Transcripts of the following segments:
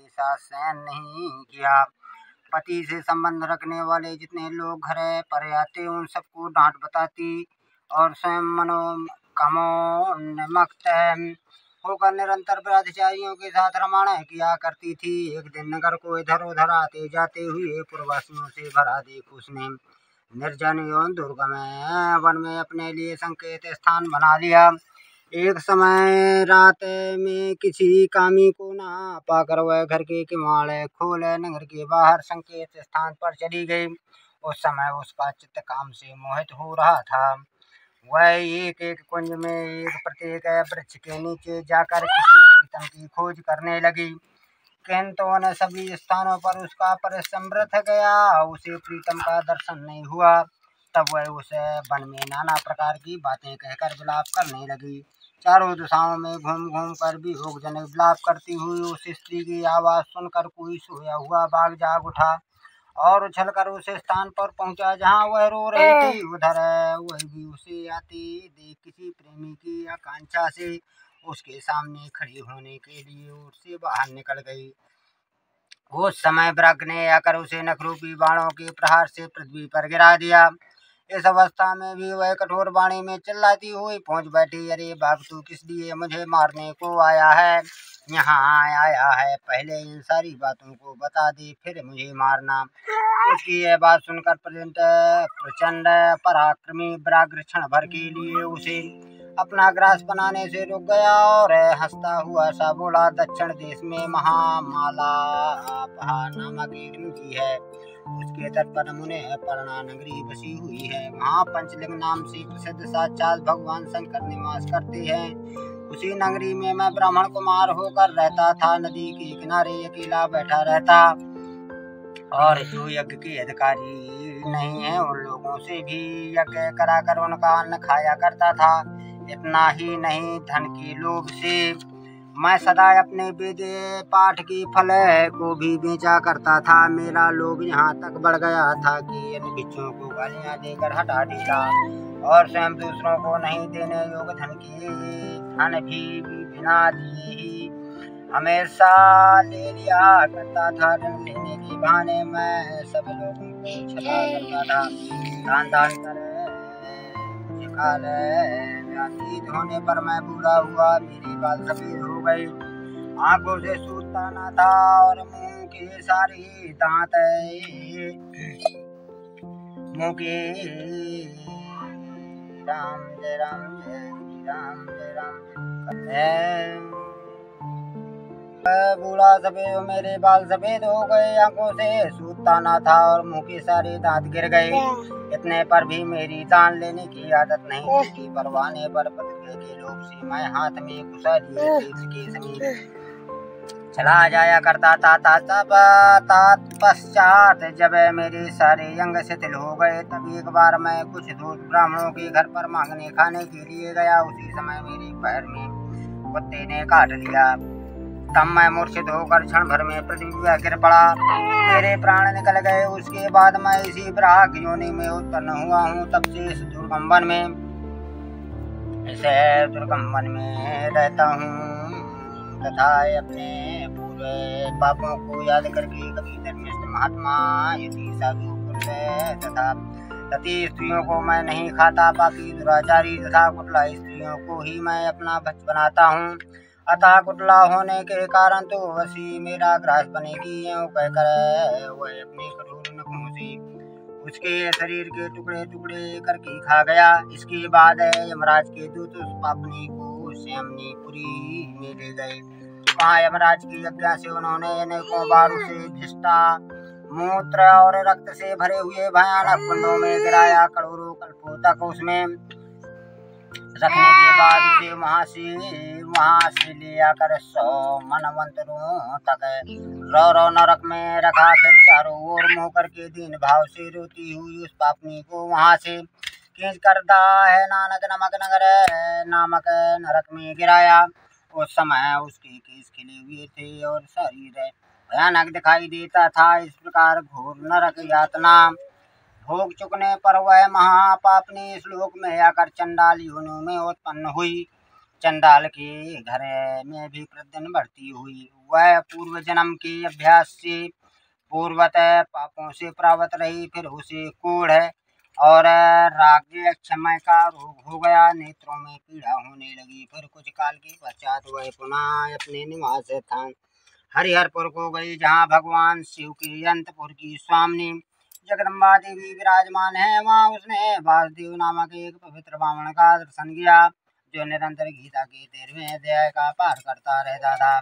के साथ सहन नहीं किया। पति से संबंध रखने वाले जितने लोग घर पर आते उन सबको डांट बताती और स्वयं कामोन्मत्त होकर निरंतर ब्रह्मचारियों के साथ रमण किया करती थी। एक दिन नगर को इधर उधर आते जाते हुए पुरवासियों से भरा देख उसने निर्जन एवं दुर्गम वन में अपने लिए संकेत स्थान बना लिया। एक समय रात में किसी कामी को ना पाकर वह घर के किवाड़ खोल नगर के बाहर संकेत स्थान पर चली गई। उस समय उसका चित्त काम से मोहित हो रहा था। वह एक एक कुंज में एक प्रत्येक वृक्ष के नीचे जाकर किसी प्रीतम की खोज करने लगी, किंतु उन सभी स्थानों पर उसका परिश्रम व्यर्थ गया। उसे प्रीतम का दर्शन नहीं हुआ। तब वह उस वन में नाना प्रकार की बातें कहकर विलाप करने लगी। चारों दिशाओं में घूम घूम कर भी भोगजनक विलाप करती हुई उस स्त्री की आवाज सुनकर कोई सोया हुआ बाघ जाग उठा और उछलकर उस स्थान पर पहुंचा जहां वह रो रही थी। उधर वह भी उसे आते देख किसी प्रेमी की आकांक्षा से उसके सामने खड़ी होने के लिए उससे बाहर निकल गई। उस समय वृक्ष ने आकर उसे नखरूपी बाणों के प्रहार से पृथ्वी पर गिरा दिया। इस अवस्था में भी वह कठोर वाणी में चिल्लाती हुई पहुंच बैठी, अरे बाघ तू किस लिए मुझे मारने को आया है, यहाँ आया है, पहले इन सारी बातों को बता दे फिर मुझे मारना। उसकी यह बात सुनकर प्रचंड पराक्रमी व्याघ्र क्षण भर के लिए उसे अपना ग्रास बनाने से रुक गया और हंसता हुआ सा बोला, दक्षिण देश में महामाला नामक एक नदी है, उसके तट पर मुने पर्णा नगरी बसी हुई है। वहाँ पंचलिंग नाम से प्रसिद्ध साक्षात भगवान शंकर निवास करते हैं। उसी नगरी में मैं ब्राह्मण कुमार होकर रहता था। नदी के किनारे अकेला बैठा रहता और जो यज्ञ के अधिकारी नहीं है उन लोगों से भी यज्ञ कराकर उनका अन्न खाया करता था। इतना ही नहीं, धन के लोभ से मैं सदा अपने वेद पाठ के फल को भी बेचा करता था। मेरा लोभ यहाँ तक बढ़ गया था कि इन भिक्षुओं को गालियाँ देकर हटा देता और स्वयं दूसरों को नहीं देने योग्य धन भी बिना दिए ही हमेशा ले लिया करता था। ऋण लेने के बहाने मैं सब लोगों को छला करता था। दान दान कर काल व्यतीत होने पर मैं बूढ़ा हुआ, मेरे बाल सफेद हो गए, आंखों से सूझता न था और मुंह के सारे दांत मुंह के राम जय राम जय राम जय राम बूढ़ा सफेद, मेरे बाल सफेद हो गए, आंखों से सूझता न था और मुंह के सारे दांत गिर गए। इतने पर भी मेरी दान लेने की आदत नहीं थी। परवाने पर पत्रिका के लोभ से मैं हाथ में घुसा लिए के समीप चला जाया करता था। तत्पश्चात जब मेरे सारे अंग शिथिल हो गए तब एक बार मैं कुछ दूर ब्राह्मणों के घर पर मांगने खाने के लिए गया। उसी समय मेरे पैर में कुत्ते ने काट लिया। तब मैं मूर्छित होकर क्षण भर में पृथ्वी पर गिर पड़ा, मेरे प्राण निकल गए। उसके बाद मैं इसी ब्राह्मण योनि में उत्पन्न हुआ हूँ। तब से इस दुर्गम वन में रहता हूँ तथा अपने पूरे पापों को याद करके कभी धर्मिष्ठ महात्मा यति साधु पुरुष तथा सती स्त्रियों को मैं नहीं खाता। पापी दुराचारी तथा कुटिला स्त्रियों को ही मैं अपना भक्त बनाता हूँ। अतः कुटिला होने के कारण तो वसी मेरा ग्रास बनेगी। यूँ कहकर वह अपने कठोर नखों से उसके शरीर के टुकड़े टुकड़े करके खा गया। इसके बाद यमराज के दूत उस पापनी को श्यामनीपुरी में ले गए। वहाँ यमराज की आज्ञा से उन्होंने अनेकों बार उसे धिष्ठा मूत्र और रक्त से भरे हुए भयानक कुंडों में गिराया। करोड़ों कल्पों तक उसमें रखने के बाद उसे वहाँ से ले आकर 100 मनवंतरों तक रौ नरक में रखा। फिर चारों ओर मुँह करके दीन भाव से रोती हुई उस पापनी को वहाँ से खींच कर है नामक नरक में गिराया। उस समय उसके केस खिले हुए थे और शरीर भयानक दिखाई देता था। इस प्रकार घोर नरक यातना भोग चुकने पर वह महापापनी इस लोक में आकर चंडाल योनि में उत्पन्न हुई। चंडाल के घर में भी प्रतिदिन बढ़ती हुई। वह पूर्व जन्म के अभ्यास से पूर्वत पापों से प्रावत रही, फिर उसे कोढ़ और राग क्षमय का रोग हो गया, नेत्रों में पीड़ा होने लगी। फिर कुछ काल के पश्चात वह पुनः अपने निवास स्थान हरिहरपुर को गई, जहाँ भगवान शिव की अनंतपुर की स्वामिनी जगदम्बा देवी विराजमान है। वहाँ उसने वासुदेव नामक एक पवित्र ब्राह्मण का दर्शन किया, जो निरंतर गीता के 13वें अध्याय का पाठ करता रहता था।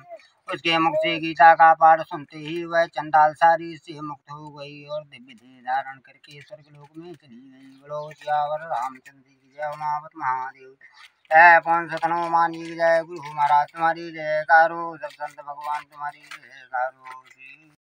उसके मुख से गीता का पाठ सुनते ही वह चंडाल सारी से मुक्त हो गई और दिव्य देह धारण करके स्वर्गलोक में चली गई। बोलो सियावर रामचंद्र की जय। उमापत महादेव जय। पवन सुत हनुमान की जय। गुरु महाराज तुम्हारी जयकारो, सब संत भगवान तुम्हारी जयकारो।